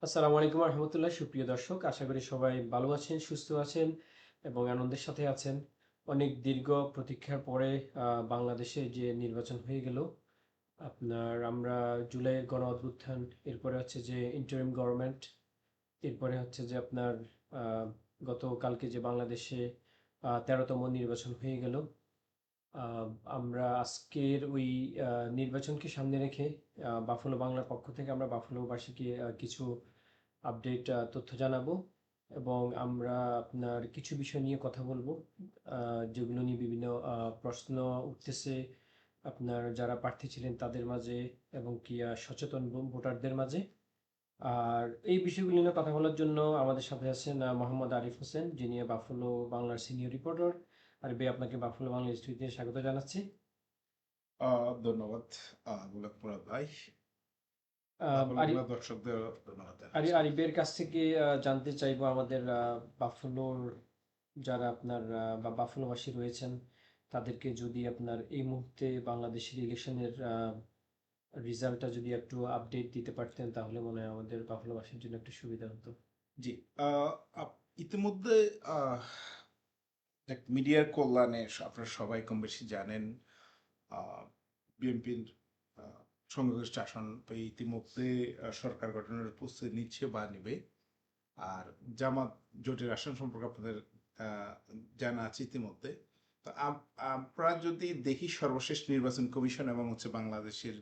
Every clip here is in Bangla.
আসসালামু আলাইকুম রহমতুল্লাহ। সুপ্রিয় দর্শক, আশা করি সবাই ভালো আছেন, সুস্থ আছেন এবং আনন্দের সাথে আছেন। অনেক দীর্ঘ প্রতীক্ষার পরে বাংলাদেশে যে নির্বাচন হয়ে গেল, আমরা জুলাইয়ের গণ অভ্যুত্থান, এরপরে হচ্ছে যে ইন্টারিম গভর্নমেন্ট, এরপরে হচ্ছে যে আহ, গতকালকে যে বাংলাদেশে 13তম নির্বাচন হয়ে গেল। আহ, আমরা আজকের ওই নির্বাচনকে সামনে রেখে বাফলো বাংলার পক্ষ থেকে আমরা বাফলোবাসীকে কিছু আপডেট তথ্য জানাবো এবং আমরা আপনার কিছু বিষয় নিয়ে কথা বলবো, যেগুলো নিয়ে বিভিন্ন প্রশ্ন উঠতেছে আপনার যারা প্রার্থী ছিলেন তাদের মাঝে এবং কি সচেতন ভোটারদের মাঝে। আর এই বিষয়গুলো নিয়ে কথা বলার জন্য আমাদের সাথে আছেন মোহাম্মদ আরিফ হোসেন, যিনি বাফলো বাংলার সিনিয়র রিপোর্টার। আর আপনাকে বাফলো বাংলা স্টুডিওতে স্বাগত জানাচ্ছি। ধন্যবাদ গোলাপ মুরাদ ভাই। আহ, ভালো আরি লাগলো দর্শকদের ধন্যবাদ আরি জানাচ্ছি। আরিফের কাছ থেকে জানতে চাইবো আমাদের বাফলোর যারা আপনার বা বাফলোবাসী রয়েছেন, তাদেরকে যদি আপনার এই মুহূর্তে বাংলাদেশের ইলেকশনের রেজাল্টটা যদি একটু আপডেট দিতে পারতেন, তাহলে মনে হয় আমাদের বাফলোবাসীর জন্য একটু সুবিধা হতো। জি, ইতিমধ্যে আহ, মিডিয়ার কল্যাণে আপনারা সবাই কম বেশি জানেন, বিএনপির সংখ্যাগরিষ্ঠ আসন পেয়ে ইতিমধ্যে সরকার গঠনের প্রস্তুতি নিচ্ছে বা নিবে। আর জামাত জোটের আসন সম্পর্কে আপনাদের আহ, জানা আছে ইতিমধ্যে। তো আমরা যদি দেখি সর্বশেষ নির্বাচন কমিশন এবং হচ্ছে বাংলাদেশের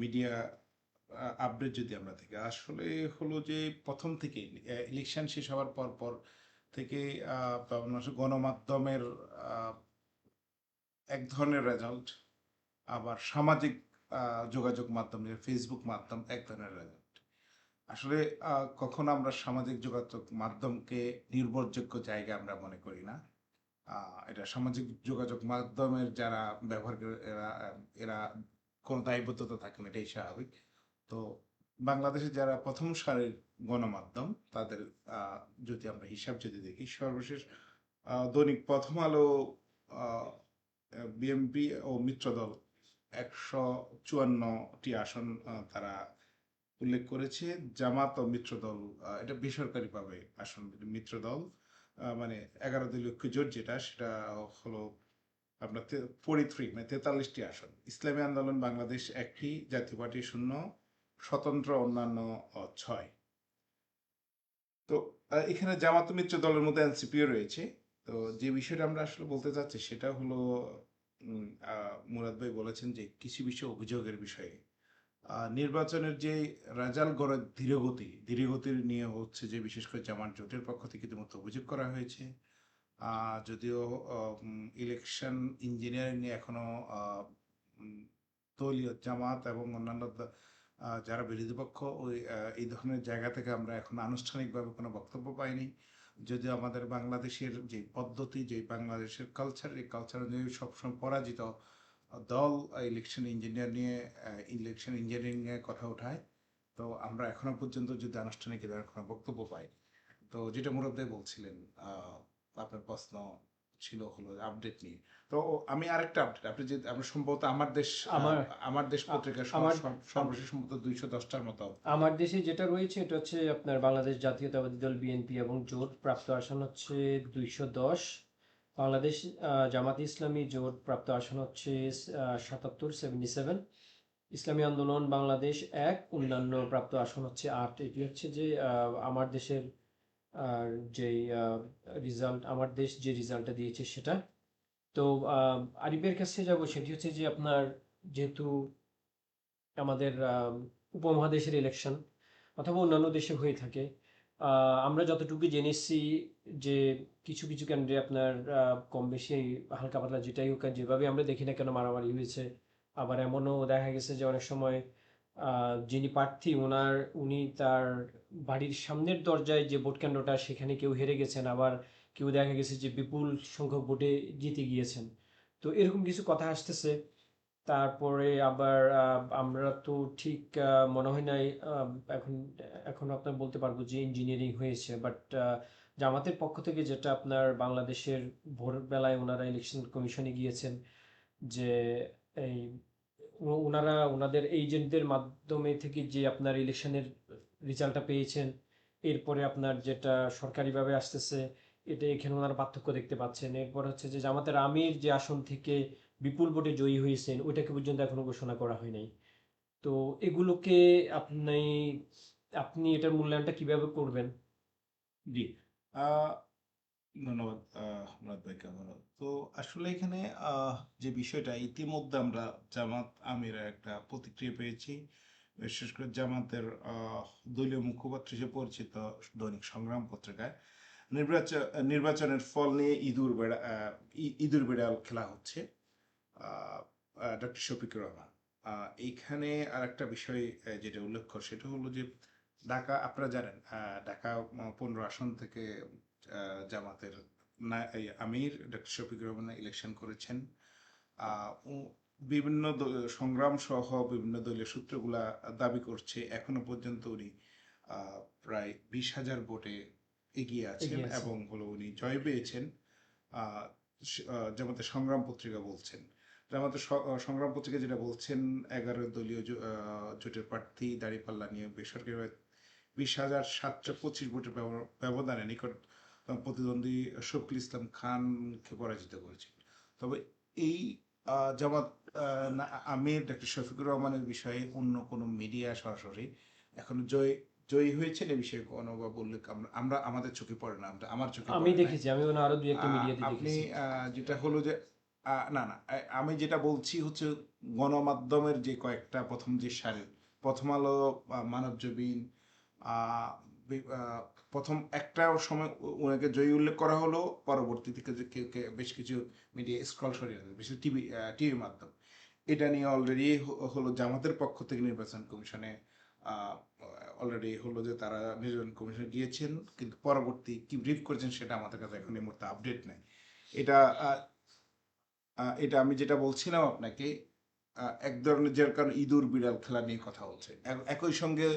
মিডিয়া আপডেট যদি আমরা দেখি, আসলে হলো যে প্রথম থেকে ইলেকশন শেষ হওয়ার পর পর থেকে বাংলাদেশের গণমাধ্যমের আহ, এক ধরনের রেজাল্ট, আবার সামাজিক যোগাযোগ মাধ্যম ফেসবুক মাধ্যম এক ধরনের রেজাল্ট। আসলে কখনো আমরা সামাজিক যোগাযোগ মাধ্যমকে নির্ভরযোগ্য জায়গা আমরা মনে করি না। এটা সামাজিক যোগাযোগ মাধ্যমের যারা ব্যবহার করে এরা এরা কোনো দায়বদ্ধতা থাকে না, এটাই স্বাভাবিক। তো বাংলাদেশে যারা প্রথম সারির গণমাধ্যম, তাদের আহ, যদি আমরা হিসাব যদি দেখি, সর্বশেষ দৈনিক প্রথম আলো বিএনপি ও মিত্রদল 154টি আসন তারা উল্লেখ করেছে। জামাত ও মিত্রদল, এটা বেসরকারিভাবে আসন, মিত্রদল মানে 11 দলীয় জোট যেটা, সেটা হলো আপনার 43 মানে 43টি আসন। ইসলামী আন্দোলন বাংলাদেশ একটি, জাতীয় পার্টি শূন্য, স্বতন্ত্র অন্যান্য 6। তো এখানে জামাত মিত্র দলের মধ্যে এনসিপিও রয়েছে। তো যে বিষয়টা আমরা আসলে বলতে চাচ্ছি সেটা হলো, মুরাদ ভাই বলেছেন যে কিছু বিষয় অভিযোগের বিষয়ে। নির্বাচনের যে রেজাল্ট গড়ে ধীরগতির নিয়ে হচ্ছে যে, বিশেষ করে জামাত জোটের পক্ষ থেকে ইতিমধ্যে অভিযোগ করা হয়েছে। যদিও ইলেকশন ইঞ্জিনিয়ারিং নিয়ে এখনো আহ, উম, দলীয় জামাত এবং অন্যান্য যারা বিরোধী পক্ষ, ওই এই ধরনের জায়গা থেকে আমরা এখন আনুষ্ঠানিকভাবে কোনো বক্তব্য পাইনি। যদিও আমাদের বাংলাদেশের যে পদ্ধতি, যে বাংলাদেশের কালচার, এই কালচার অনুযায়ী সবসময় পরাজিত দল ইলেকশন ইঞ্জিনিয়ারিং নিয়ে কথা ওঠায়। তো আমরা এখনো পর্যন্ত যদি আনুষ্ঠানিক এ ধরনের কোনো বক্তব্য পাই। তো যেটা মুরব্বী বলছিলেন, আপনার প্রশ্ন ছিল হলো আপডেট নিয়ে। তো আমি আরেকটা আপডেট, আপনি যে আমরা সম্ভবত আমার আমার দেশ আ- পত্রিকা আমার আম- সর্বশেষ সম্ভবত 210টার মতো। আমার দেশে যেটা রয়েছে এটা হচ্ছে আপনার বাংলাদেশ জাতীয়তাবাদী দল বিএনপি এবং জোট প্রাপ্ত আসন হচ্ছে 210। বাংলাদেশ জামাত ইসলামী জোট প্রাপ্ত আসন হচ্ছে 77। ইসলামী আন্দোলন বাংলাদেশ এক, অন্যান্য প্রাপ্ত আসন হচ্ছে 8। এটি হচ্ছে যে আমার দেশের আর যেই রেজাল্ট, আমার দেশ যে রেজাল্টটা দিয়েছে সেটা। তো আরিফের কাছে যাব, সেটি হচ্ছে যে আপনার যেহেতু আমাদের উপমহাদেশের ইলেকশন অথবা অন্যান্য দেশে হয়ে থাকে, আমরা যতটুকু জেনেছি যে কিছু কিছু কেন্দ্রে আপনার কম বেশি হালকা পাতলা যেটাই হোক আর যেভাবে আমরা দেখি না কেন মারামারি হয়েছে। আবার এমনও দেখা গেছে যে অনেক সময় যিনি প্রার্থী উনি তার বাড়ির সামনের দরজায় যে ভোট কেন্দ্রটা, সেখানে কেউ হেরে গেছেন, আবার কেউ দেখা গেছে যে বিপুল সংখ্যক ভোটে জিতে গিয়েছেন। তো এরকম কিছু কথা আসতেছে। তারপরে আবার আমরা তো ঠিক মনে হয় নাই এখন এখন আপনার বলতে পারবো যে ইঞ্জিনিয়ারিং হয়েছে, বাট জামাতের পক্ষ থেকে যেটা আপনার বাংলাদেশের ভোরবেলায় ওনারা ইলেকশন কমিশনে গিয়েছেন, যে এই ওনারা ওনাদের এজেন্টদের মাধ্যমে থেকে যে আপনার ইলেকশনের রেজাল্টটা পেয়েছেন, এরপরে আপনার যেটা সরকারিভাবে আসতেছে, এটা এখানে ওনারা পার্থক্য দেখতে পাচ্ছেন। এরপর হচ্ছে যে জামাতের আমির যে আসন থেকে বিপুল ভোটে জয়ী হয়েছেন, ওইটাকে পর্যন্ত এখনো ঘোষণা করা হয় নাই। তো এগুলোকে আপনি আপনি এটার মূল্যায়নটা কিভাবে করবেন? জি। আহ, ধন্যবাদ মুরাদ ভাইকে আবারও। তো আসলে এখানে যে বিষয়টা ইতিমধ্যে আমরা জামাত আমিরের একটা প্রতিক্রিয়া পেয়েছি, বিশেষ করে জামাতের দলীয় মুখপাত্র হিসেবে পরিচিত দৈনিক সংগ্রাম পত্রিকায় নির্বাচন নির্বাচনের ফল নিয়ে ইঁদুর বেড়াল খেলা হচ্ছে। ডক্টর শফিকুর রহমান এইখানে আর একটা বিষয় যেটা উল্লেখ্য সেটা হলো যে ঢাকা, আপনারা জানেন ঢাকা 15 আসন থেকে জামাতের আমির ডক্টর শফিকুর রহমান ইলেকশন করেছেন। বিভিন্ন সংগ্রাম সহ বিভিন্ন দলীয় সূত্রগুলা দাবি করছে এখনো পর্যন্ত উনি প্রায় 20,000 ভোটে এগিয়ে আছেন এগিয়ে আছে। এবং হলো উনি জয় পেয়েছেন। জামাতের সংগ্রাম পত্রিকা বলছেন, জামাতের সংগ্রাম পত্রিকা যেটা বলছেন, 11 দলীয় জোটের প্রার্থী দাঁড়িপাল্লা নিয়ে বেসরকারি 20,725 ভোটের ব্যবধানে নিকট প্রতিদ্বন্দ্বী শফিকুল ইসলাম খানকে পরাজিত করেছে। তবে এই জামাত আমির ডক্টর শফিকুর রহমানের বিষয়ে অন্য কোনো মিডিয়া সরাসরি এখনো জয়ী হয়েছেন এ বিষয়ে কোনো বা বললে আমরা আমাদের চোখে পড়ে না, আমার চোখে আমি পড়ে নাই। দেখেছি, আমি ওখানে আরো দুই একটা মিডিয়াতে আপনি দেখেছি। যেটা হলো যে না না আমি যেটা বলছি হচ্ছে গণমাধ্যমের যে কয়েকটা প্রথম যে সারির প্রথম আলো, মানবজমিন, আহ, প্রথম একটা সময় ওনাকে জয়ী উল্লেখ করা হলো, পরবর্তী থেকে যে বেশ কিছু মিডিয়া স্ক্রল সরিয়ে দেয়, বিশেষ টিভি মাধ্যম এটা নিয়ে অলরেডি হলো জামাতের পক্ষ থেকে নির্বাচন কমিশনে অলরেডি হলো যে তারা নির্বাচন কমিশনে গিয়েছেন, কিন্তু পরবর্তী কি ব্রিফ করেছেন সেটা আমাদের কাছে এখন এই মুহূর্তে আপডেট নেই। এটা এটা আমি যেটা বলছিলাম আপনাকে, এক ধরনের যার কারণ ইঁদুর বিড়াল খেলা নিয়ে কথা হচ্ছে। একই সঙ্গে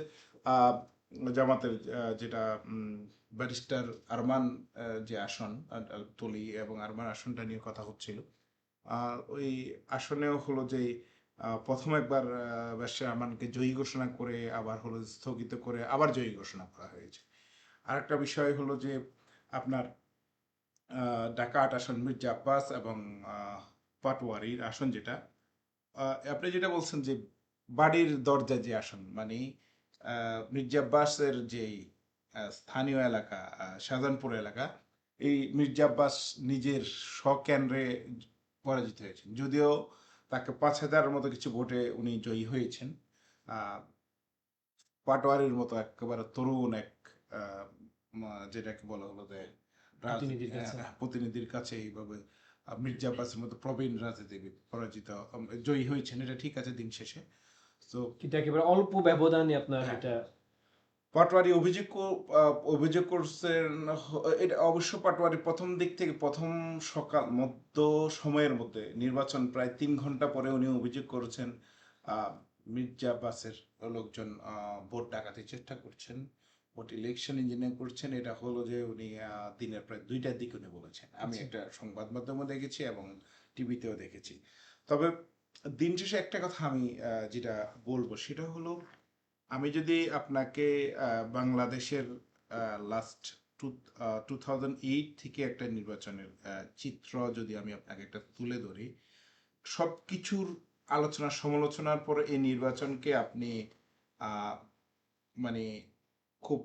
আহ, জামাতের যেটা ব্যারিস্টার আরমান যে আসন তলি এবং আরমান আসনটা নিয়ে কথা হচ্ছিল, ওই আসনেও হলো যে প্রথম একবার ব্যারিস্টার আরমানকে জয়ী ঘোষণা করে আবার হলো স্থগিত করে আবার জয়ী ঘোষণা করা হয়েছে। আরেকটা বিষয় হলো যে আপনার ঢাকা ৮ আসন মির্জা আব্বাস এবং পাটোয়ারির আসন যেটা, আপনি যেটা বলছেন যে বাড়ির দরজা যে আসন, মানে মির্জা আব্বাসের যে স্থানীয় এলাকা শাহজাহানপুর এলাকা, এই মির্জা আব্বাস নিজের স্বকেন্দ্রে পরাজিত হয়েছেন, যদিও তাকে 5,000 মতো কিছু ভোটে উনি জয়ী হয়েছেন। আহ, পাটোয়ারির মতো একেবারে তরুণ এক আহ, যেটাকে বলা হলো যে প্রতিনিধির কাছে। প্রতিনিধির কাছে এইভাবে মির্জা আব্বাসের মতো প্রবীণ রাজনীতিবিদ পরাজিত জয়ী হয়েছেন, এটা ঠিক আছে দিন শেষে। তো কিন্তু একেবারে অল্প ব্যবধানে আপনার হ্যাঁ, এটা। পাটোয়ারি অভিযোগ করছেন। এটা অবশ্য পাটোয়ারি প্রথম দিক থেকে প্রথম সকাল মধ্য সময়ের মধ্যে নির্বাচন প্রায় 3 ঘন্টা পরে উনি অভিযোগ করেছেন আহ, মির্জা আব্বাসের লোকজন ভোট ডাকাতির চেষ্টা করছেন, ভোট ইলেকশন ইঞ্জিনিয়ারিং করছেন। এটা হলো যে উনি দিনের প্রায় 2টার দিকে উনি বলেছেন, আমি আচ্ছা। একটা সংবাদ মাধ্যমে দেখেছি এবং টিভিতেও দেখেছি। তবে দিন শেষে একটা কথা আমি যেটা বলবো সেটা হলো, আমি যদি আপনাকে বাংলাদেশের লাস্ট 2008 থেকে একটা নির্বাচনের চিত্র যদি আমি আপনাকে একটা তুলে ধরি, সব কিছুর আলোচনা সমালোচনার পরে এই নির্বাচনকে আপনি আহ, মানে খুব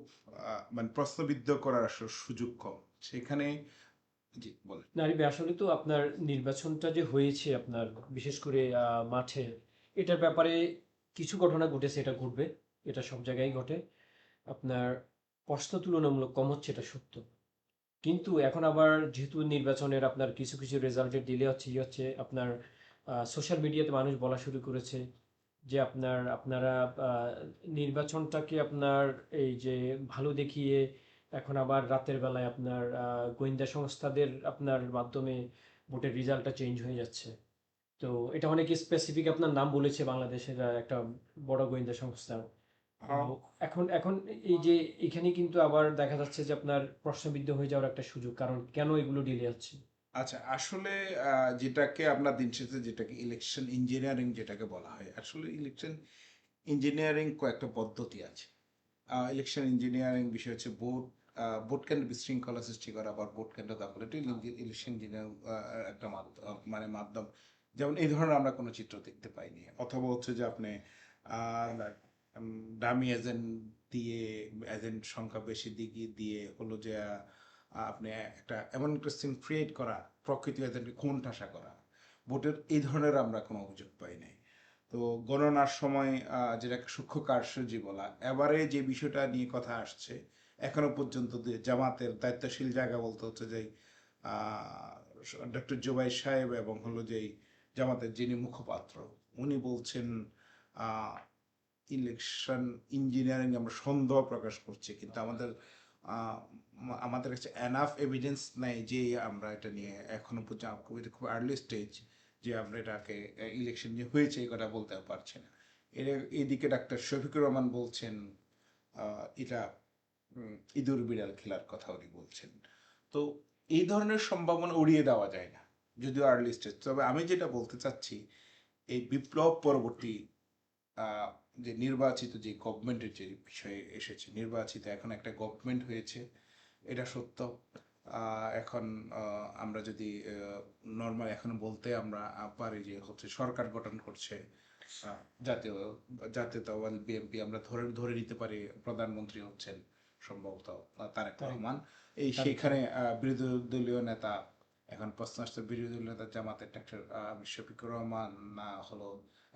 মানে প্রশ্নবিদ্ধ করার সুযোগ কম সেখানে। জি বলেন। নারী আসলে তো আপনার নির্বাচনটা যে হয়েছে আপনার, বিশেষ করে মাঠে, এটার ব্যাপারে কিছু ঘটনা ঘটেছে, এটা ঘটবে, এটা সব জায়গায় ঘটে। আপনার প্রশ্ন তুলনামূলক কম হচ্ছে, এটা সত্য। কিন্তু এখন আবার যেহেতু নির্বাচনের আপনার কিছু কিছু রেজাল্টের ডিলে হচ্ছে, আপনার সোশ্যাল মিডিয়াতে মানুষ বলা শুরু করেছে যে আপনারা নির্বাচনটাকে আপনার এই যে ভালো দেখিয়ে এখন আবার রাতের বেলায় আপনার গোয়েন্দা সংস্থাদের আপনার মাধ্যমে ভোটের রেজাল্টটা চেঞ্জ হয়ে যাচ্ছে। তো এটা অনেক স্পেসিফিক আপনার নাম বলেছে, বাংলাদেশের একটা বড় গোয়েন্দা সংস্থা। তো আহ, এখন এখন এই যে এখানে কিন্তু আবার দেখা যাচ্ছে যে আপনার প্রশ্নবিদ্ধ হয়ে যাওয়ার একটা সুযোগ, কারণ কেন এগুলো ডিলে হচ্ছে। আচ্ছা, আসলে যেটাকে আমরা দিন শেষে যেটাকে ইলেকশন ইঞ্জিনিয়ারিং যেটাকে বলা হয়, আসলে ইলেকশন ইঞ্জিনিয়ারিং কয়েকটা পদ্ধতি আছে। ইলেকশন ইঞ্জিনিয়ারিং বিষয় হচ্ছে ভোট কেন্দ্রে বিশৃঙ্খলা সৃষ্টি করা বা ভোট কেন্দ্র দখল, এটা ইলেকশন ইঞ্জিনিয়ারিং একটা মানে মাধ্যম। যেমন এই ধরনের আমরা কোনো চিত্র দেখতে পাইনি। অথবা হচ্ছে যে আপনি ডামি এজেন্ট দিয়ে, এজেন্ট সংখ্যা বেশি দিকে দিয়ে হলো যে আপনি একটা এমন একটা সিন ক্রিয়েট করা, প্রকৃতি এজেন্টকে খুন ঠাসা করা, ভোটের এই ধরনের আমরা কোনো অভিযোগ পাই নাই। তো গণনার সময় যেটাকে সূক্ষ্ম কারসাজি বলা, এবারে যে বিষয়টা নিয়ে কথা আসছে, এখনো পর্যন্ত জামাতের দায়িত্বশীল জায়গা বলতে হচ্ছে যে ডক্টর জুবাই সাহেব এবং হলো যেই জামাতের যিনি মুখপাত্র, উনি বলছেন ইলেকশন ইঞ্জিনিয়ারিং আমরা সন্দেহ প্রকাশ করছি, কিন্তু আমাদের কাছে এনাফ এভিডেন্স নাই যে আমরা এটা নিয়ে এখনো পর্যন্ত খুব আর্লি স্টেজ যে আমরা এটাকে ইলেকশন যে হয়েছে এই কথা বলতে পারছি না। এইদিকে ডাক্তার শফিকুর রহমান বলছেন এটা ইঁদুর বিড়াল খেলার কথা উনি বলছেন। তো এই ধরনের সম্ভাবনা উড়িয়ে দেওয়া যায় না, যদিও আর্লি স্টেজ। তবে আমি যেটা বলতে চাচ্ছি, এই বিপ্লব পরবর্তী যে নির্বাচিত যে গভর্নমেন্টের যে বিষয়ে এসেছে, নির্বাচিত এখন একটা গভর্নমেন্ট হয়েছে, এটা সত্য। এখন আমরা যদি নর্মাল এখন বলতে আমরা পারি যে হচ্ছে সরকার গঠন করছে জাতীয় জাতীয়তাবাদী বিএনপি, আমরা ধরে ধরে নিতে পারি প্রধানমন্ত্রী হচ্ছেন সম্ভবত তারেক রহমান। সেইখানে বিরোধী দলীয় নেতা, এখন প্রশ্ন আসছে বিরোধী দলীয় নেতা জামাতের ডাক্তার শফিকুর রহমান না হলো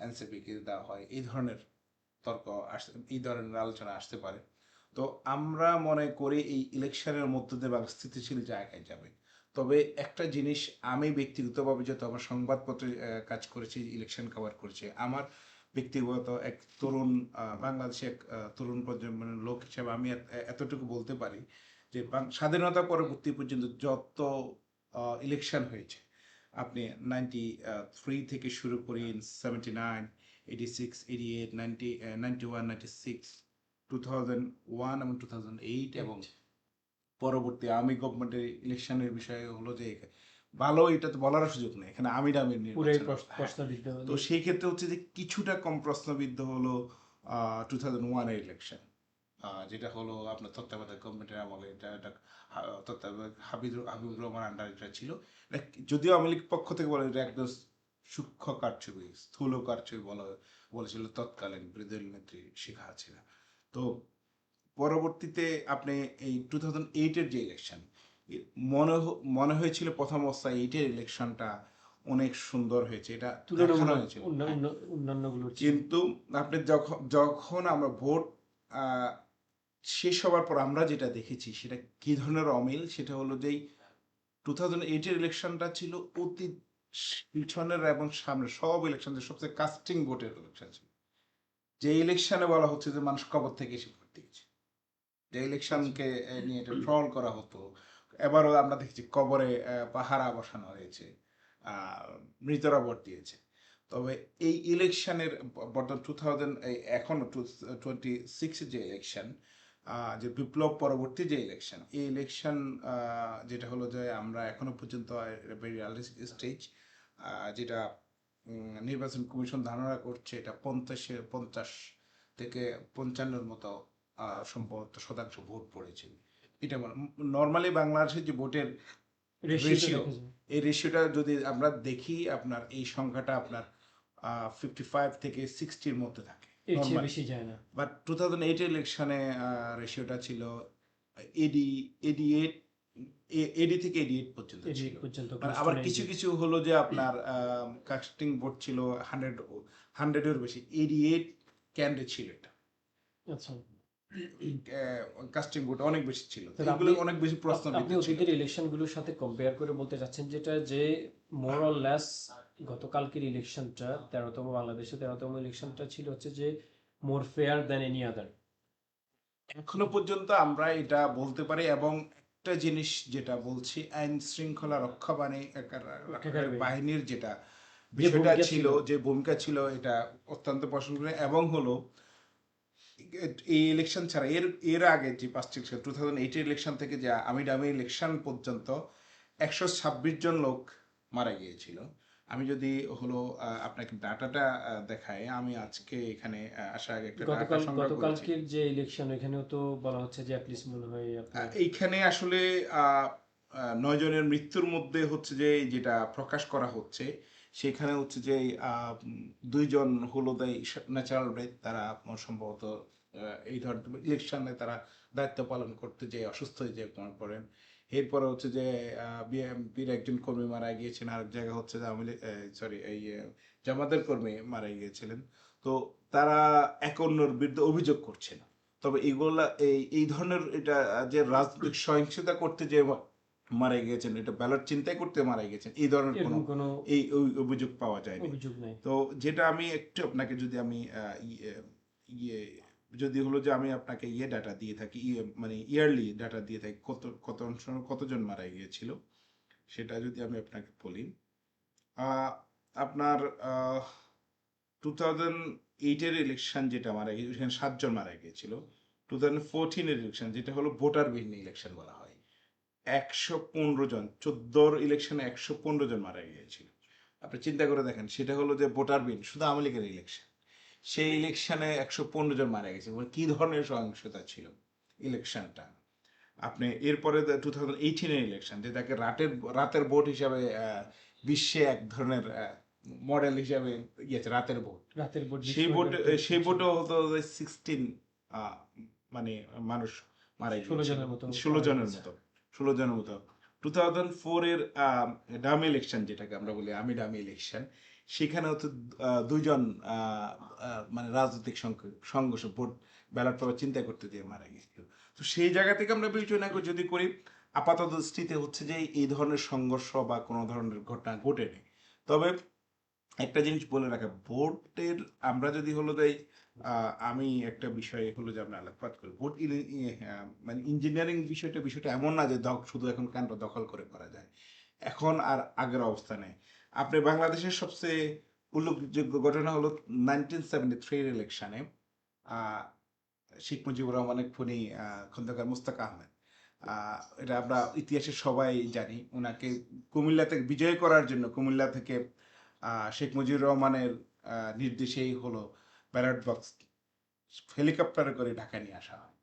এনসিপি কে দেওয়া হয়, এই ধরনের তর্ক আসতে, এই ধরনের আলোচনা আসতে পারে। তো আমরা মনে করি এই ইলেকশনের মধ্য দিয়ে বাংলা স্থিতিশীল জায়গায় যাবে। তবে একটা জিনিস আমি ব্যক্তিগতভাবে, যত আমার সংবাদপত্রে কাজ করেছি, ইলেকশন কভার করেছি, আমার ব্যক্তিগত এক তরুণ বাংলাদেশে এক তরুণ প্রজন্মের লোক হিসেবে আমি এতটুকু বলতে পারি যে স্বাধীনতা পরবর্তী পর্যন্ত যত ইলেকশন হয়েছে, আপনি 93 থেকে শুরু করি, 79, 86, 88, 90, 91, 96, 2001 এবং 2008 এবং পরবর্তী আওয়ামী গভর্নমেন্টের ইলেকশনের বিষয়ে হলো যে ভালো, এটা তো বলার সুযোগ নেই, এখানে আমি দামের নির্বাচন। প্রশ্নবিদ্ধ। তো সেই ক্ষেত্রে হচ্ছে যে কিছুটা কম প্রশ্নবিদ্ধ হলো 2001 এর ইলেকশন, যেটা হলো আপনার তত্ত্বাবধায়ক গভর্নমেন্টের আমলে, এটা তত্ত্বাবধায়ক হাবিবুর রহমান আন্ডার এটা ছিল। যদিও আওয়ামী লীগ পক্ষ থেকে বলে এটা একদম সূক্ষ্ম কারচুপি, স্থূল কারচুপি বলেছিল তৎকালীন বিরোধী নেত্রী শেখ হাসিনা। তো পরবর্তীতে আপনি এই 2008-এর যে ইলেকশন, মনে হয়েছিল প্রথম অবস্থায় 8-এর ইলেকশনটা অনেক সুন্দর হয়েছে, এটা দেখানো হয়েছিল। কিন্তু আপনি যখন আমরা ভোট শেষ হওয়ার পর আমরা যেটা দেখেছি সেটা কি ধরনের অমিল, সেটা হলো যেই 2008-এর ইলেকশনটা ছিল অতি পিছনের এবং সামনে সব ইলেকশন সবচেয়ে কাস্টিং ভোটের ইলেকশন ছিল। যে ইলেকশনে বলা হচ্ছে যে মানুষ কবর থেকে এসে ভোট দিয়েছে, যে ইলেকশনকে নিয়ে এটা ট্রল করা হতো, এবারও আমরা দেখছি কবরে পাহারা বসানো হয়েছে, মৃতরা ভোট দিয়েছে। তবে এই ইলেকশনের বর্তমান 2000 এখন 26 যে ইলেকশন, যে বিপ্লব পরবর্তী যে ইলেকশন, এই ইলেকশন যেটা হলো যে আমরা এখনো পর্যন্ত ভেরি আর্লি স্টেজ, যেটা নির্বাচন কমিশন ধারণা করছে এটা 50 থেকে 55-এর মতো সম্ভবত শতাংশ ভোট পড়েছে। এটা নর্মালি বাংলাদেশের যে ভোটের রেশিও, এই রেশিওটা যদি আমরা দেখি, আপনার এই সংখ্যাটা আপনার 55 থেকে 60-র মধ্যে থাকে, বেশি যায় না। বাট 2008 ইলেকশনে রেশিওটা ছিল 80 থেকে 88 পর্যন্ত ছিল। আবার কিছু কিছু হলো যে আপনার কাস্টিং ভোট ছিল 100-এর বেশি, 88 ক্যান্ডিডেট ছিল এটা। আচ্ছা, কাস্টিং ভোট অনেক বেশি ছিল, এগুলো অনেক বেশি প্রশ্নবিদ্ধ ছিল। আপনি অতীতের ইলেকশনগুলোর সাথে কম্পেয়ার করে বলতে চাচ্ছেন যেটা যে মোর অর লেস গতকালকের ইলেকশনটা 13তম বাংলাদেশে 13তম ইলেকশনটা ছিল হচ্ছে যে মোর ফেয়ার দ্যান এনি আদার। এখনো পর্যন্ত আমরা এটা বলতে পারি, এবং একটা জিনিস যেটা বলছি, আইন শৃঙ্খলা রক্ষা বাহিনীর যেটা বিষয়টা ছিল, যে ভূমিকা ছিল, এটা অত্যন্ত প্রশংসনীয়। এবং হলো এই ইলেকশন ছাড়া এর আগে যে 5টি ইলেকশন, 2008 ইলেকশন থেকে যে আমির ইলেকশন পর্যন্ত 126 জন লোক মারা গিয়েছিল, আমি যদি হলো আপনাকে ডাটাটা দেখাই, আমি আজকে এখানে আসার আগে একটা ডাটা সংগ্রহ করেছি। গতকালকের যে ইলেকশন এখানেও তো বলা হচ্ছে যে অ্যাটলিস্ট মনে হয় আপনার এইখানে আসলে আহ, 9 জনের মৃত্যুর মধ্যে হচ্ছে যে যেটা প্রকাশ করা হচ্ছে, সেখানে হচ্ছে যে 2 জন হলো ন্যাচারাল ডেথ। তারা সম্ভবত এই ধরনের ইলেকশনে তারা দায়িত্ব পালন করতে যে অসুস্থ হয়ে যে পড়েন। এরপরে হচ্ছে যে বিএনপির একজন কর্মী মারা গিয়েছেন, আরেক জায়গা হচ্ছে যে সরি এই জামাতের কর্মী মারা গিয়েছিলেন। তো তারা এক অন্যের বিরুদ্ধে অভিযোগ করছেন। তবে এগুলা এই ধরনের এটা যে রাজনৈতিক সহিংসতা করতে যে মারা গিয়েছেন, এটা ব্যালট চিন্তাই করতে মারা গিয়েছেন, এই ধরনের কোনো এরকম কোনো ওই অভিযোগ পাওয়া যায়নি। অভিযোগ নাই। তো যেটা আমি একটু আপনাকে যদি আমি ইয়ে যদি হলো যে আমি আপনাকে ডাটা দিয়ে থাকি, মানে ইয়ারলি ডাটা দিয়ে থাকি, কতজন মারা গিয়েছিল, সেটা যদি আমি আপনাকে বলি। আহ, আপনার 2008-এর ইলেকশন যেটা মারা গিয়েছিল, সেখানে 7 জন মারা গিয়েছিল। 2014-এর ইলেকশন যেটা হলো ভোটারবিহীন ইলেকশন বলা হয়, 115 জন। 14-র ইলেকশনে 115 জন মারা গিয়েছিল। আপনি চিন্তা করে দেখেন, সেটা হলো যে ভোটারবিহীন, শুধু আওয়ামী লীগের ইলেকশন, সেই ইলেকশনে 115 জন মারা গেছে। মানে কি ধরনের সহিংসতা ছিল ইলেকশনটা! আপনি এরপরে 2018-এর ইলেকশন, যেটাকে রাতের ভোট হিসাবে বিশ্বে এক ধরনের মডেল হিসাবে ইয়েছে, রাতের ভোট। রাতের ভোট সেই ভোট বিস্ফোরকের একটা সেই ছিল। ভোটও হতো 16 মানে মানুষ মারা 16 গিয়েছিল। জনের মতো 16 মারা জনের গেছে। মতো 16 জনের মতো 2004-এর ডামি ইলেকশন, যেটাকে আমরা বলি আমি ডামি ইলেকশন, সেখানে হচ্ছে 2 জন মানে রাজনৈতিক সংঘর্ষ, ভোট ব্যালট পেপার চিন্তা করতে দিয়ে মারা গিয়েছিল। তো সেই জায়গা থেকে আমরা বিবেচনা যদি করি, আপাতত দৃষ্টিতে হচ্ছে যে এই ধরনের সংঘর্ষ বা কোনো ধরনের ঘটনা ঘটেনি। তবে একটা জিনিস বলে রাখা, ভোটের আমরা যদি হলো দেয়, আমি একটা বিষয় হলো যে আমরা আলোকপাত করি, মানে ইঞ্জিনিয়ারিং বিষয়টা এমন না যে শুধু এখন কানটা দখল করে করা যায়। এখন আর আগের অবস্থা নেই। আপনি বাংলাদেশের সবচেয়ে উল্লেখযোগ্য ঘটনা হলো 1973-এর ইলেকশনে শেখ মুজিবুর রহমানের খুনি খন্দকার মোস্তাক আহমেদ। এটা আমরা ইতিহাসে সবাই জানি। ওনাকে কুমিল্লা থেকে বিজয় করার জন্য কুমিল্লা থেকে শেখ মুজিবুর রহমানের নির্দেশেই হলো ব্যালট বক্স হেলিকপ্টারে করে ঢাকায় নিয়ে আসা হয়।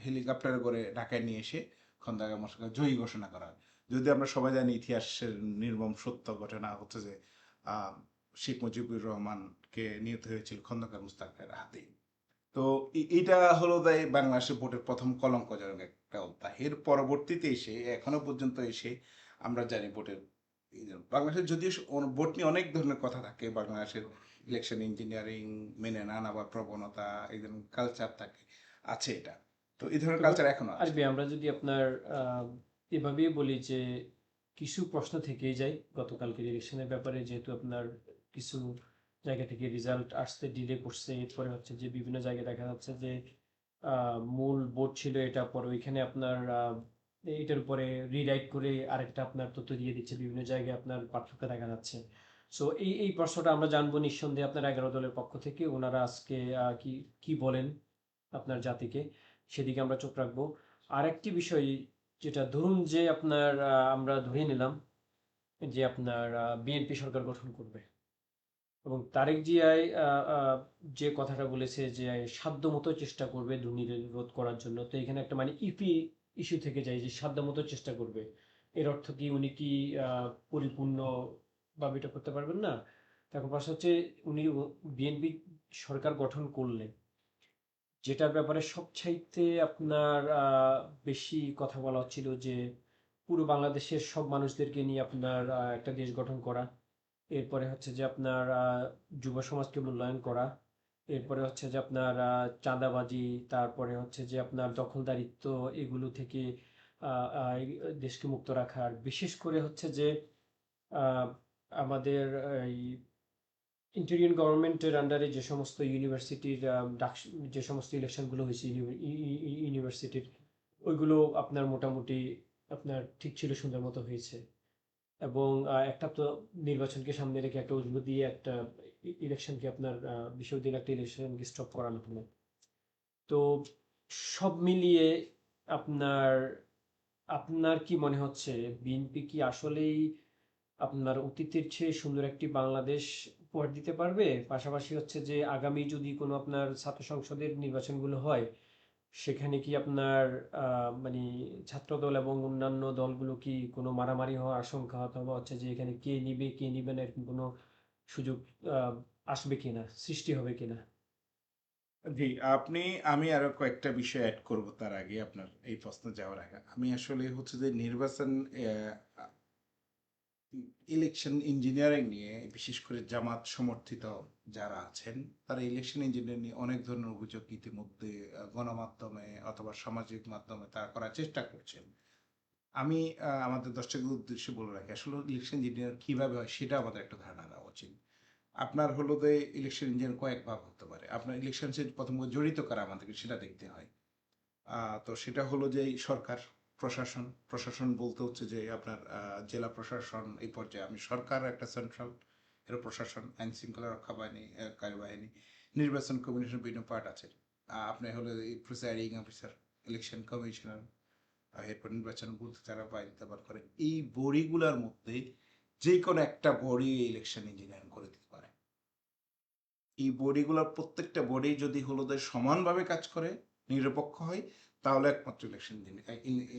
হেলিকপ্টারে করে ঢাকায় নিয়ে এসে খন্দকার মোস্তফা জয়ী ঘোষণা করা হয়। যদি আমরা সবাই জানি, ইতিহাসের নির্মম সত্য ঘটনা হচ্ছে যে আহ, শেখ মুজিবুর রহমানকে নিহত হয়েছিল খন্দকার মোস্তাকের হাতে। তো এটা হলো তাই বাংলাদেশের ভোটের প্রথম কলঙ্কজনক একটা অধ্যায়। এর পরবর্তীতে এসে এখনো পর্যন্ত এসে আমরা জানি ভোটের বাংলাদেশের যদিও ভোট নিয়ে অনেক ধরনের কথা থাকে, বাংলাদেশের ইলেকশন ইঞ্জিনিয়ারিং মেনে না নেওয়ার প্রবণতা, এই ধরনের কালচার থাকে, আছে এটা। তো এই ধরনের তবে কালচার এখনো আছে। আসবে আমরা যদি আপনার এভাবেই বলি যে কিছু প্রশ্ন থেকেই যায় গতকালকের ইলেকশনের ব্যাপারে, যেহেতু আপনার কিছু জায়গা থেকে রেজাল্ট আসতে ডিলে করছে। এরপরে হচ্ছে যে বিভিন্ন জায়গায় দেখা যাচ্ছে যে মূল বোর্ড ছিল এটা, পরে ওইখানে আপনার এটার উপরে রিরাইট করে আরেকটা আপনার তথ্য দিয়ে দিচ্ছে, বিভিন্ন জায়গায় আপনার পার্থক্য দেখা যাচ্ছে। সো এই প্রশ্নটা আমরা জানবো নিঃসন্দেহে আপনার 11 দলের পক্ষ থেকে, ওনারা আজকে কি কি বলেন আপনার জাতিকে, সেদিকে আমরা চোখ রাখবো। আরেকটি বিষয়, যেটা ধরুন যে আপনার আমরা ধরে নিলাম যে আপনার বিএনপি সরকার গঠন করবে, এবং তারেক জিয়াই যে কথাটা বলেছে যে সাধ্যমতো চেষ্টা করবে দুর্নীতি রোধ করার জন্য, তো এখানে একটা মানে ইস্যু থেকে যায় যে সাধ্যমতো চেষ্টা করবে। এর অর্থ কি উনি কি পরিপূর্ণ ভাবে এটা করতে পারবেন না? এখন প্রশ্ন হচ্ছে, উনি বিএনপি সরকার গঠন করলে যেটার ব্যাপারে সবচাইতে আপনার বেশি কথা বলা হচ্ছিল যে পুরো বাংলাদেশের সব মানুষদেরকে নিয়ে আপনার একটা দেশ গঠন করা। এরপরে হচ্ছে যে আপনার যুব সমাজকে মূল্যায়ন করা। এরপরে হচ্ছে যে আপনার চাঁদাবাজি, তারপরে হচ্ছে যে আপনার দখলদারিত্ব, এগুলো থেকে এই দেশকে মুক্ত রাখা। আর বিশেষ করে হচ্ছে যে আহ, আমাদের এই ইন্টেরিয়র গভর্নমেন্টের আন্ডারে যে সমস্ত ইউনিভার্সিটির যে সমস্ত ইলেকশনগুলো হয়েছে ইউনিভার্সিটির, ওইগুলো আপনার মোটামুটি আপনার ঠিক ছিল, সুন্দর মতো হয়েছে। এবং একটা তো নির্বাচনকে সামনে রেখে একটা উদ্যোগ দিয়ে একটা ইলেকশনকে আপনার বিশ্ববিদ্যালয় একটা ইলেকশনকে স্টপ করানো হলো। তো সব মিলিয়ে আপনার আপনার কি মনে হচ্ছে বিএনপি কি আসলেই আপনার অতীতের চেয়ে সুন্দর একটি বাংলাদেশ উপহার দিতে পারবে? পাশাপাশি হচ্ছে যে আগামী যদি কোনো আপনার ছাত্র সংসদের নির্বাচনগুলো হয়, সেখানে কি আপনার মানে ছাত্রদল এবং অন্যান্য দলগুলো কি কোনো মারামারি হওয়ার আশঙ্কা, অথবা হচ্ছে যে এখানে কে নিবে কে নিবে না, এরকম কোনো সুযোগ আহ, আসবে কিনা, সৃষ্টি হবে কিনা? জি, আপনি আমি আরো কয়েকটা বিষয় অ্যাড করব তার আগে, আপনার এই প্রশ্ন যাওয়ার আগে আমি আসলে হচ্ছে যে নির্বাচন ইলেকশন ইঞ্জিনিয়ারিং নিয়ে, বিশেষ করে জামাত সমর্থিত যারা আছেন, তারা ইলেকশন ইঞ্জিনিয়ারিং নিয়ে অনেক ধরনের অভিযোগ ইতিমধ্যে গণমাধ্যমে অথবা সামাজিক মাধ্যমে তারা করার চেষ্টা করছেন। আমি আমাদের দর্শকদের উদ্দেশ্যে বলে রাখি, আসলে ইলেকশন ইঞ্জিনিয়ার কিভাবে হয় সেটা আমাদের একটা ধারণা দেওয়া উচিত। আপনার হলো যে ইলেকশন ইঞ্জিনিয়ার কয়েক ভাগ হতে পারে। আপনার ইলেকশন প্রথম জড়িত করা আমাদেরকে সেটা দেখতে হয়। তো সেটা হলো যে এই সরকার প্রশাসন, প্রশাসন বলতে হচ্ছে যে আপনার জেলা প্রশাসন এই পর্যায়ে, আমি সরকার একটা সেন্ট্রাল এর প্রশাসন, আইন শৃঙ্খলা রক্ষা বাহিনী, কারি বাহিনী, নির্বাচন কমিশনের বিভিন্ন পার্ট আছে। আপনি হলো এই প্রিসাইডিং অফিসার, ইলেকশন কমিশনার, এরপর নির্বাচন বুথ যারা দাবার করে, এই বডিগুলোর মধ্যে যে কোনো একটা বডি ইলেকশন ইঞ্জিনিয়ারিং করে দিতে পারে। এই বডিগুলোর প্রত্যেকটা বডি যদি হলো যে সমানভাবে কাজ করে, নিরপেক্ষ হয়, তাহলে একমাত্র ইলেকশন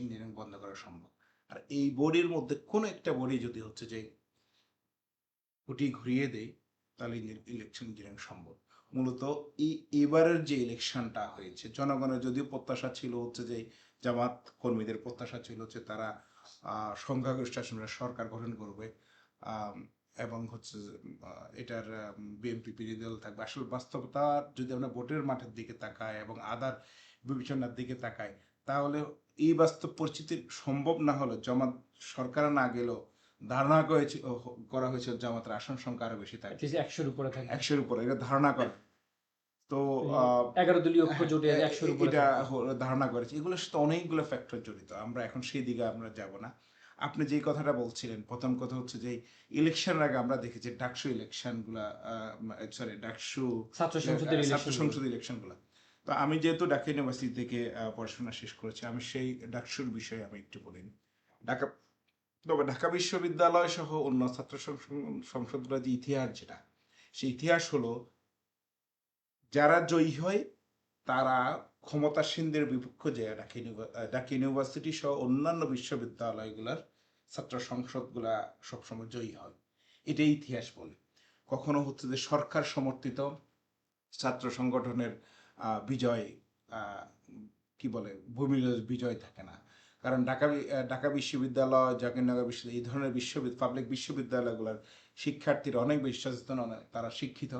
ইঞ্জিনিয়ারিং বন্ধ করা সম্ভব। আর এই বডির মধ্যে কোনো একটা বডি যদি হচ্ছে যে খুঁটি ঘুরিয়ে দেয়, তাহলে ইলেকশন ইঞ্জিনিয়ারিং সম্ভব। মূলত এবারের যে ইলেকশনটা হয়েছে, জনগণের যদিও প্রত্যাশা ছিল হচ্ছে যে জামাত কর্মীদের প্রত্যাশা ছিল যে তারা সংখ্যাগরিষ্ঠ আসনে সরকার গঠন করবে, আম, এবং হচ্ছে যে, এটার বিএনপি বিরোধী দল থাকবে। আসলে বাস্তবতা যদি আমরা ভোটের মাঠের দিকে তাকাই এবং আদার বিবেচনার দিকে তাকাই, তাহলে এই বাস্তব পরিস্থিতি সম্ভব না হলে, জামাত সরকার না গেলেও ধারণা করা হয়েছে জামাতের আসন সংখ্যা আরো বেশি থাকবে, অ্যাটলিস্ট 100-র উপরে থাকবে। 100-র উপরে, এটা ধারণা করে। তো এই আহ, 11 দলীয় ঐক্য হ্যাঁ, জোটের 100-র উপরে এটা থাকবে। ধারণা করেছে। এগুলোর সাথে অনেকগুলো ফ্যাক্টর জড়িত, আমরা এখন সেই দিকে আমরা যাব না। আপনি যেই কথাটা বলছিলেন, প্রথম কথা হচ্ছে যে ইলেকশনের আগে আমরা দেখেছি ডাকসু ইলেকশন গুলা, সরি ডাকসু ছাত্র সংসদের ছাত্র ইলেকশন গুলো। সংসদ ইলেকশন গুলা। তো আমি যেহেতু ঢাকা ইউনিভার্সিটি থেকে পড়াশোনা শেষ করেছি, আমি সেই ডাকসুর বিষয়ে আমি একটু বলি। ঢাকা, তবে ঢাকা বিশ্ববিদ্যালয় সহ অন্য ছাত্র সংসদগুলোর যে ইতিহাস, যেটা সেই ইতিহাস হলো, যারা জয়ী হয় তারা ক্ষমতাসীনদের বিপক্ষ যে ঢাকা ইউনিভার্সিটি সহ অন্যান্য বিশ্ববিদ্যালয়গুলোর ছাত্র সংসদগুলা সবসময় জয়ী হয়। এটাই ইতিহাস বলে। কখনো হচ্ছে যে সরকার সমর্থিত ছাত্র সংগঠনের বিজয়, আহ, কি বলে, ভূমির বিজয় থাকে না। কারণ ঢাকা বিশ্ববিদ্যালয়, জাহাঙ্গীরনগর বিশ্ববিদ্যালয়, এই ধরনের পাবলিক বিশ্ববিদ্যালয়গুলোর শিক্ষার্থীরা অনেক বেশি সচেতন, তারা শিক্ষিত,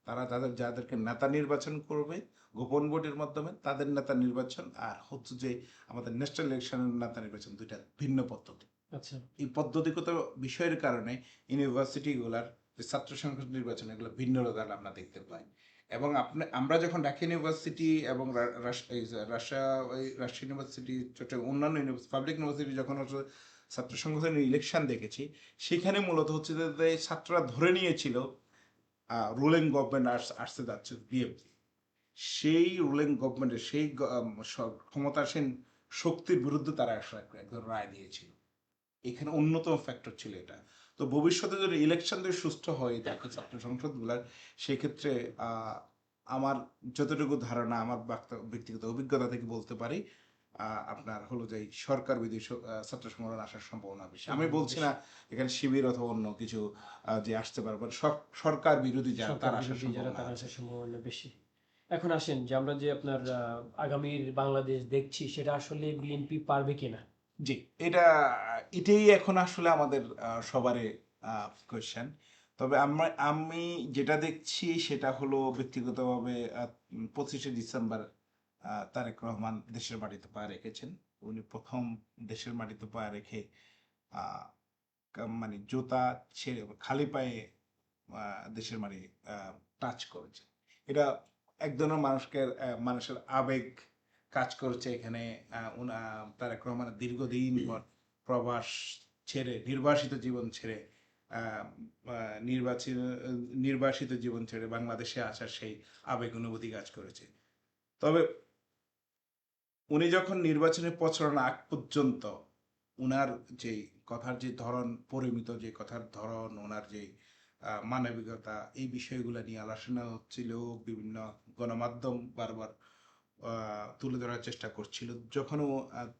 তারা যাদেরকে নেতা নির্বাচন করবে গোপন ভোটের মাধ্যমে, তাদের নেতা নির্বাচন আর হচ্ছে যে আমাদের ন্যাশনাল ইলেকশনের নেতা নির্বাচন, দুইটা ভিন্ন পদ্ধতি। আচ্ছা। এই পদ্ধতিগত বিষয়ের কারণে ইউনিভার্সিটিগুলার যে ছাত্র সংসদ নির্বাচন, এগুলো ভিন্ন রেজাল্ট আমরা দেখতে পাই। এবং আমরা যখন ঢাকা ইউনিভার্সিটি এবং রাজশাহী ইউনিভার্সিটি, চট্টগ্রাম অন্যান্য পাবলিক ইউনিভার্সিটি যখন হচ্ছে ছাত্র সংগঠনের ইলেকশন দেখেছি, সেখানে মূলত হচ্ছে যে ছাত্ররা ধরে নিয়েছিল রুলিং গভর্নমেন্ট আসতে যাচ্ছে বিএনপি, সেই রুলিং গভর্নমেন্টের সেই ক্ষমতাসীন শক্তির বিরুদ্ধে তারা একদম রায় দিয়েছিল। এখানে অন্যতম ফ্যাক্টর ছিল এটা। তো ভবিষ্যতে যদি ইলেকশন যদি সুষ্ঠু হয় দেখো ছাত্র সংসদগুলার, সেক্ষেত্রে আমার যতটুকু ধারণা, আমার ব্যক্তিগত অভিজ্ঞতা থেকে বলতে পারি, আপনার হলো যে সরকার বিদেশি ছাত্র সংগঠন আসার সম্ভাবনা বেশি। আমি বলছি না এখানে শিবির অথবা অন্য কিছু যে আসতে পারবে, সরকার বিরোধী যারা, সরকার তারা আসার বিরোধী যারা, সম্ভাবনা তারা আছে। আসার সম্ভাবনা বেশি। এখন আসেন যে আমরা যে আপনার আগামীর বাংলাদেশ দেখছি, সেটা আসলে বিএনপি পারবে কিনা? জি, এটা এটাই এখন আসলে আমাদের সবারই কোয়েশ্চেন। তবে আমি যেটা দেখছি সেটা হলো, ব্যক্তিগতভাবে 25শে ডিসেম্বর তারেক রহমান দেশের মাটিতে পা রেখেছেন। উনি প্রথম দেশের মাটিতে পা রেখে আহ, মানে জুতা ছেড়ে খালি পায়ে দেশের মাটি টাচ করেছে। এটা এক ধরনের মানুষের আবেগ কাজ করছে এখানে। তারেক রহমানের দীর্ঘদিন পর প্রবাস ছেড়ে, নির্বাসিত জীবন ছেড়ে, আহ, আহ, নির্বাচিত নির্বাসিত জীবন ছেড়ে বাংলাদেশে আসার সেই আবেগ অনুভূতি কাজ করেছে। তবে উনি যখন নির্বাচনে প্রচারণা আগ পর্যন্ত উনার যে কথার যে ধরন, পরিমিত যে কথার ধরন, ওনার যে মানবিকতা, এই বিষয়গুলো নিয়ে আলোচনা হচ্ছিল। বিভিন্ন গণমাধ্যম বারবার তুলে ধরার চেষ্টা করছিল। যখনও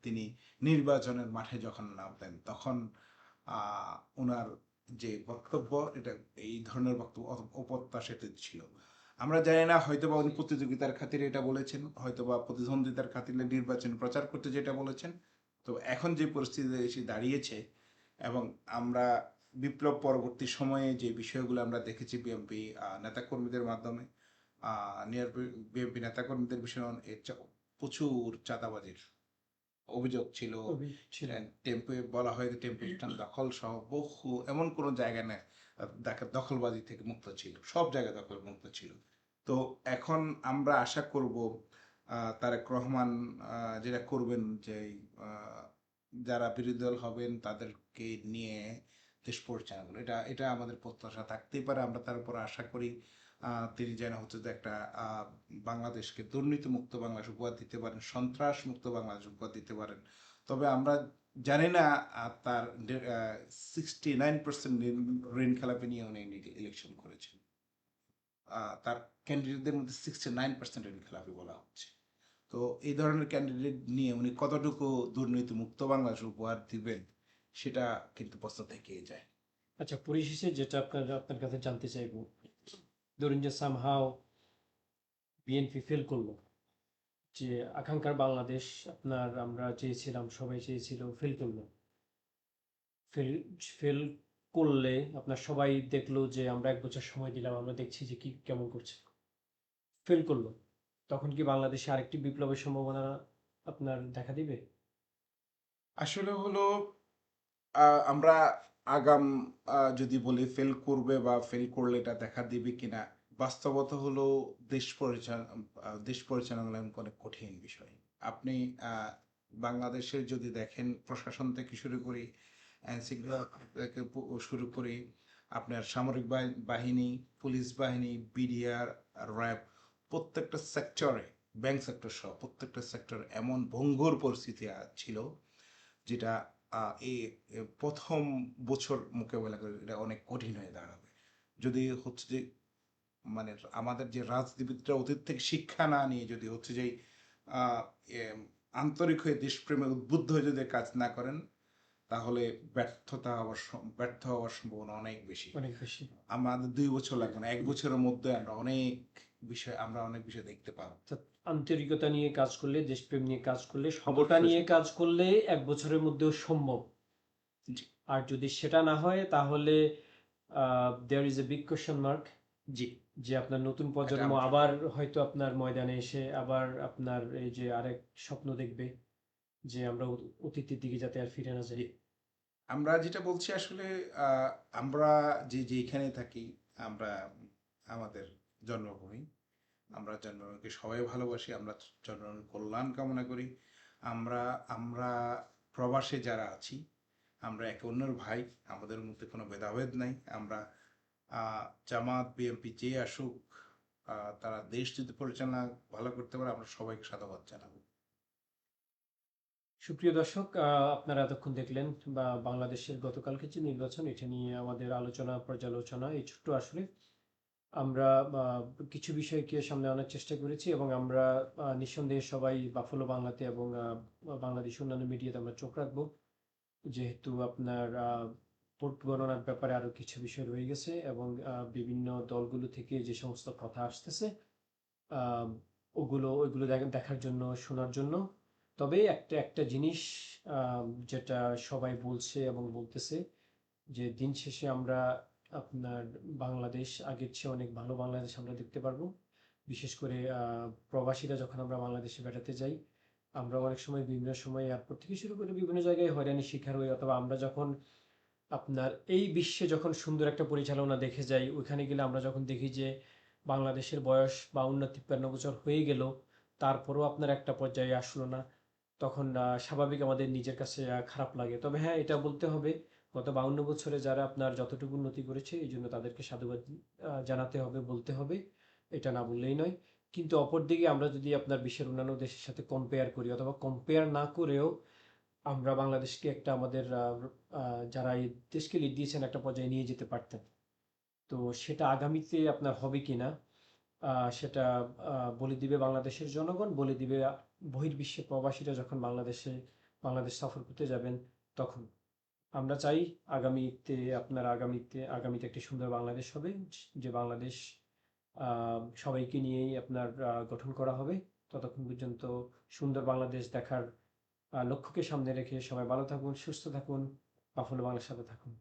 তিনি নির্বাচনের মাঠে যখন নামতেন, তখন আহ, ওনার যে বক্তব্য, এটা এই ধরনের বক্তব্য অপ্রত্যাশিত ছিল। আমরা জানি না, হয়তোবা উনি প্রতিযোগিতার খাতিরে এটা বলেছেন, হয়তোবা প্রতিদ্বন্দ্বিতার খাতিরে নির্বাচন প্রচার করতে যেটা বলেছেন। তো এখন যে পরিস্থিতিতে এসে দাঁড়িয়েছে, এবং আমরা বিপ্লব পরবর্তী সময়ে যে বিষয়গুলো আমরা দেখেছি বিএনপি নেতাকর্মীদের মাধ্যমে, বিএনপি নেতাকর্মীদের বিষয়ে প্রচুর চাঁদাবাজির অভিযোগ ছিল। ছিল। টেম্পো বলা হয় যে টেম্পো স্ট্যান্ড দখল সহ বহু, এমন কোনো জায়গা নেই দখলবাজি থেকে মুক্ত ছিল, সব জায়গা দখল মুক্ত ছিল। তো এখন আমরা আশা করব তারেক রহমান যেটা করবেন, যে আহ, যারা বিরোধী দল হবেন তাদেরকে নিয়ে দেশ পরিচালনা করবেন। এটা এটা আমাদের প্রত্যাশা থাকতেই পারে। আমরা তার উপর আশা করি তিনি যেন হচ্ছে যে একটা বাংলাদেশকে দুর্নীতি মুক্ত বাংলাদেশ উপহার দিতে পারেন, সন্ত্রাস মুক্ত বাংলাদেশ উপহার দিতে পারেন। তবে আমরা জানি না তার 69% ঋণ খেলাপি নিয়ে উনি ইলেকশন করেছেন। তার ক্যান্ডিডেটদের মধ্যে 69% ঋণ খেলাপি বলা হচ্ছে। তো এই ধরনের ক্যান্ডিডেট নিয়ে উনি কতটুকু দুর্নীতি মুক্ত বাংলাদেশ উপহার দিবেন, সেটা কিন্তু প্রশ্ন থেকেই যায়। আচ্ছা, পরিশেষে যেটা আপনার কাছে জানতে চাইবো, ধরুন যে সামহাও বিএনপি ফেল করলো, যে আকাঙ্ক্ষার বাংলাদেশ আমরা চেয়েছিলাম, সবাই চেয়েছিল, ফেল করলো। ফেল ফেল করলে সবাই দেখলো যে আমরা 1 বছর সময় দিলাম, আমরা দেখছি যে কি কেমন করছে, ফেল করলো, তখন কি বাংলাদেশে আরেকটি বিপ্লবের সম্ভাবনা দেখা দিবে? আসলে হলো আমরা আগাম যদি বলি ফেল করবে বা ফেল করলে এটা দেখা দিবে কিনা, বাস্তবতা হলো দেশ পরিচালনা অনেক কঠিন বিষয়। আপনি আহ, বাংলাদেশের যদি দেখেন, প্রশাসন থেকে শুরু করি, আইন শৃঙ্খলা থেকে শুরু করি, আপনার সামরিক বাহিনী, পুলিশ বাহিনী, বিডিআর, র্যাব, প্রত্যেকটা সেক্টরে, ব্যাংক সেক্টর সহ প্রত্যেকটা সেক্টর এমন ভঙ্গুর পরিস্থিতি ছিল, যেটা এই প্রথম বছর মোকাবেলা করে এটা অনেক কঠিন হয়ে দাঁড়াবে। যদি হচ্ছে যে, মানে আমাদের যে রাজনীতিবিদরা অতীত থেকে শিক্ষা না নিয়ে যদি হচ্ছে যে আহ, এম, আন্তরিক হয়ে দেশপ্রেমে উদ্বুদ্ধ হয়ে যদি কাজ না করেন, তাহলে ব্যর্থ হওয়ার সম্ভাবনা অনেক বেশি। অনেক বেশি। আমাদের 2 বছর লাগবে না, 1 বছরের মধ্যে আমরা অনেক বিষয় দেখতে পাবো। অর্থাৎ আন্তরিকতা নিয়ে কাজ করলে, দেশপ্রেম নিয়ে কাজ করলে, সততা অবশ্যই নিয়ে কাজ করলে 1 বছরের মধ্যেও সম্ভব। জি। আর যদি সেটা না হয়, তাহলে there is a big question mark, জি। যে আপনার নতুন এটা প্রজন্ম আমরা আবার হয়তো আপনার ময়দানে এসে আবার এই যে আরেক স্বপ্ন দেখবে, যে আমরা অতীতের দিকে যাতে আর ফিরে না যাই। আমরা যেটা বলছি আসলে, আমরা যেখানে থাকি, আমরা আমাদের জন্মভূমি, আমরা জন্মভূমিকে সবাই ভালোবাসি, আমরা জন্মভূমির কল্যাণ কামনা করি। আমরা আমরা প্রবাসে যারা আছি, আমরা একে অন্যের ভাই, আমাদের মধ্যে কোনো ভেদাভেদ নাই। আমরা জামাত বিএনপি যে আসুক, তারা দেশ যদি পরিচালনা ভালো করতে পারে, আমরা সবাইকে সাধুবাদ জানাবো। সুপ্রিয় দর্শক, আপনারা এতক্ষণ দেখলেন বা বাংলাদেশের গতকালকে যে নির্বাচন, এটা নিয়ে আমাদের আলোচনা পর্যালোচনা, এই ছোট্ট আসলে আমরা কিছু বিষয়কে সামনে আনার চেষ্টা করেছি, এবং আমরা নিঃসন্দেহে সবাই বাফলো বাংলাতে এবং বাংলাদেশ অন্যান্য মিডিয়াতে আমরা চোখ রাখবো, যেহেতু ভোট গণনার ব্যাপারে আরো কিছু বিষয় রয়ে গেছে, এবং বিভিন্ন দলগুলো থেকে যে সমস্ত কথা আসতেছে, আহ, ওইগুলো দেখার জন্য, শোনার জন্য। তবে একটা একটা জিনিস যেটা সবাই বলছে এবং বলতেছে, যে দিন শেষে আমরা আপনার বাংলাদেশ আগের চেয়ে অনেক ভালো বাংলাদেশ আমরা দেখতে পারবো। বিশেষ করে প্রবাসীরা যখন আমরা বাংলাদেশে বেড়াতে যাই, আমরা অনেক সময় বিভিন্ন সময় এয়ারপোর্ট থেকে শুরু করে বিভিন্ন জায়গায় হয়রানির শিকার হই, অথবা আমরা যখন এই বিশ্বে যখন সুন্দর একটা পরিচালনা দেখে যাই, ওইখানে গেলে আমরা যখন দেখি যে বাংলাদেশের বয়স 52-53 বছর হয়ে গেল, তারপরও একটা পর্যায়ে আসলো না, তখন স্বাভাবিক আমাদের নিজের কাছে খারাপ লাগে। তবে হ্যাঁ, এটা বলতে হবে, গত 52 বছরে যারা যতটুকু উন্নতি করেছে, এই জন্য তাদেরকে সাধুবাদ জানাতে হবে, বলতে হবে, এটা না বললেই নয়। কিন্তু অপরদিকে আমরা যদি বিশ্বের অন্যান্য দেশের সাথে কম্পেয়ার করি, অথবা কম্পেয়ার না করেও আমরা বাংলাদেশকে একটা আমাদের যারা এই দেশকে লিড দিয়েছেন একটা পর্যায়ে নিয়ে যেতে পারতেন। তো সেটা আগামীতে আপনার হবে কিনা সেটা বলে দিবে বাংলাদেশের জনগণ, বলে দিবে বহির্বিশ্বে প্রবাসীরা যখন বাংলাদেশ সফর করতে যাবেন তখন। আমরা চাই আগামীতে একটি সুন্দর বাংলাদেশ হবে, যে বাংলাদেশ সবাইকে নিয়েই আপনার গঠন করা হবে। ততক্ষণ পর্যন্ত সুন্দর বাংলাদেশ দেখার লক্ষ্যকে সামনে রেখে সবাই ভালো থাকুন, সুস্থ থাকুন, সাথে থাকুন।